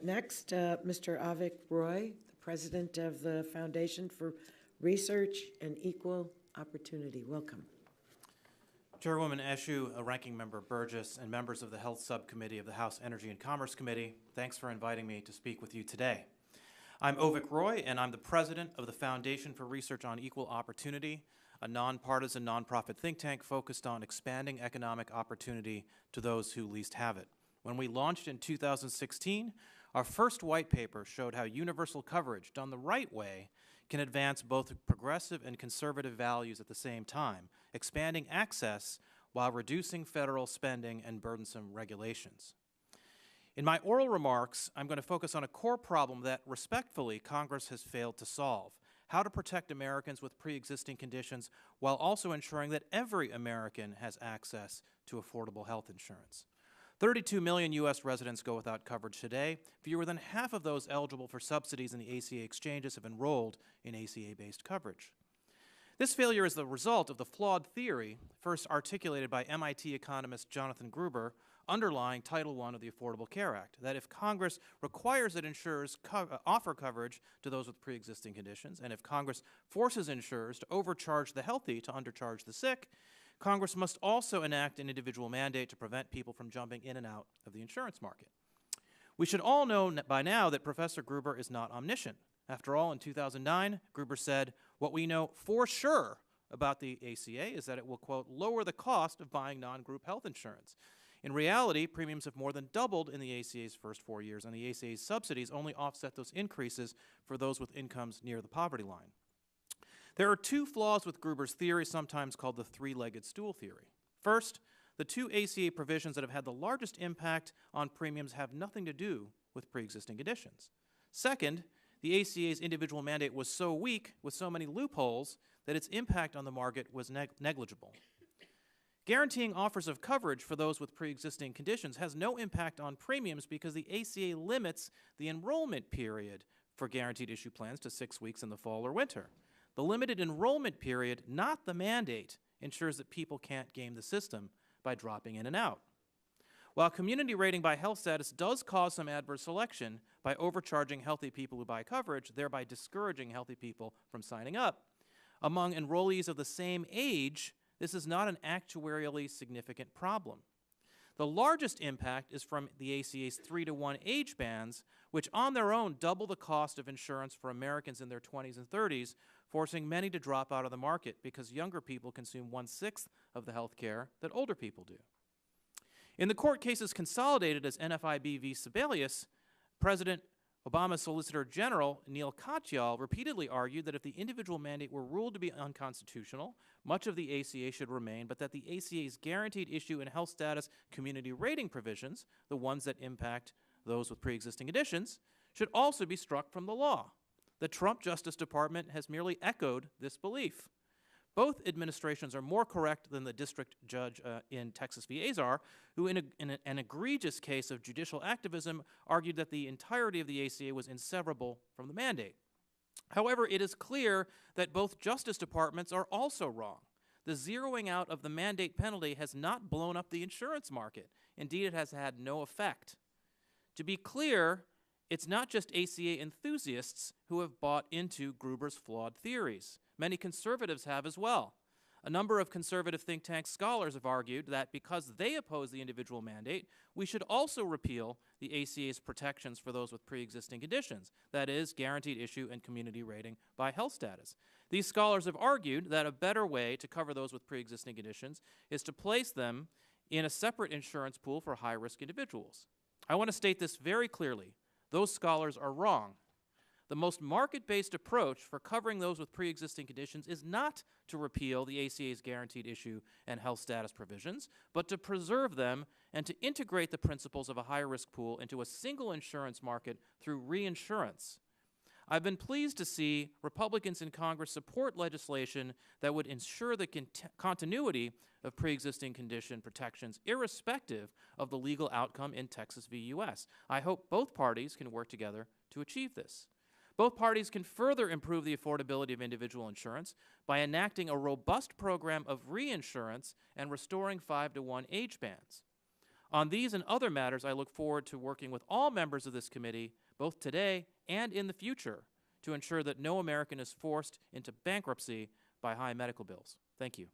Next, Mr. Avik Roy, the president of the Foundation for Research and Equal Opportunity. Welcome. Chairwoman Eshoo, Ranking Member Burgess, and members of the Health Subcommittee of the House Energy and Commerce Committee, thanks for inviting me to speak with you today. I'm Avik Roy, and I'm the president of the Foundation for Research on Equal Opportunity, a nonpartisan nonprofit think tank focused on expanding economic opportunity to those who least have it. When we launched in 2016, our first white paper showed how universal coverage, done the right way, can advance both progressive and conservative values at the same time, expanding access while reducing federal spending and burdensome regulations. In my oral remarks, I'm going to focus on a core problem that, respectfully, Congress has failed to solve: how to protect Americans with pre-existing conditions while also ensuring that every American has access to affordable health insurance. 32 million U.S. residents go without coverage today. Fewer than half of those eligible for subsidies in the ACA exchanges have enrolled in ACA-based coverage. This failure is the result of the flawed theory, first articulated by MIT economist Jonathan Gruber, underlying Title I of the Affordable Care Act, that if Congress requires that insurers offer coverage to those with pre-existing conditions, and if Congress forces insurers to overcharge the healthy to undercharge the sick, Congress must also enact an individual mandate to prevent people from jumping in and out of the insurance market. We should all know by now that Professor Gruber is not omniscient. After all, in 2009, Gruber said, "What we know for sure about the ACA is that it will, quote, lower the cost of buying non-group health insurance." In reality, premiums have more than doubled in the ACA's first 4 years, and the ACA's subsidies only offset those increases for those with incomes near the poverty line. There are two flaws with Gruber's theory, sometimes called the three-legged stool theory. First, the two ACA provisions that have had the largest impact on premiums have nothing to do with pre-existing conditions. Second, the ACA's individual mandate was so weak, with so many loopholes, that its impact on the market was negligible. Guaranteeing offers of coverage for those with pre-existing conditions has no impact on premiums because the ACA limits the enrollment period for guaranteed issue plans to 6 weeks in the fall or winter. The limited enrollment period, not the mandate, ensures that people can't game the system by dropping in and out. While community rating by health status does cause some adverse selection by overcharging healthy people who buy coverage, thereby discouraging healthy people from signing up, among enrollees of the same age, this is not an actuarially significant problem. The largest impact is from the ACA's 3-to-1 age bands, which on their own double the cost of insurance for Americans in their 20s and 30s, forcing many to drop out of the market because younger people consume 1/6 of the health care that older people do. In the court cases consolidated as NFIB v. Sebelius, President Obama's Solicitor General, Neil Katyal, repeatedly argued that if the individual mandate were ruled to be unconstitutional, much of the ACA should remain, but that the ACA's guaranteed issue and health status community rating provisions, the ones that impact those with pre-existing conditions, should also be struck from the law. The Trump Justice Department has merely echoed this belief. Both administrations are more correct than the district judge in Texas v. Azar, who in an egregious case of judicial activism argued that the entirety of the ACA was inseverable from the mandate. However, it is clear that both justice departments are also wrong. The zeroing out of the mandate penalty has not blown up the insurance market. Indeed, it has had no effect. To be clear, it's not just ACA enthusiasts who have bought into Gruber's flawed theories. Many conservatives have as well. A number of conservative think tank scholars have argued that because they oppose the individual mandate, we should also repeal the ACA's protections for those with pre-existing conditions, that is, guaranteed issue and community rating by health status. These scholars have argued that a better way to cover those with pre-existing conditions is to place them in a separate insurance pool for high-risk individuals. I want to state this very clearly. Those scholars are wrong. The most market-based approach for covering those with pre-existing conditions is not to repeal the ACA's guaranteed issue and health status provisions, but to preserve them and to integrate the principles of a high-risk pool into a single insurance market through reinsurance. I've been pleased to see Republicans in Congress support legislation that would ensure the continuity of pre-existing condition protections irrespective of the legal outcome in Texas v. U.S. I hope both parties can work together to achieve this. Both parties can further improve the affordability of individual insurance by enacting a robust program of reinsurance and restoring 5-to-1 age bands. On these and other matters, I look forward to working with all members of this committee, both today and in the future, to ensure that no American is forced into bankruptcy by high medical bills. Thank you.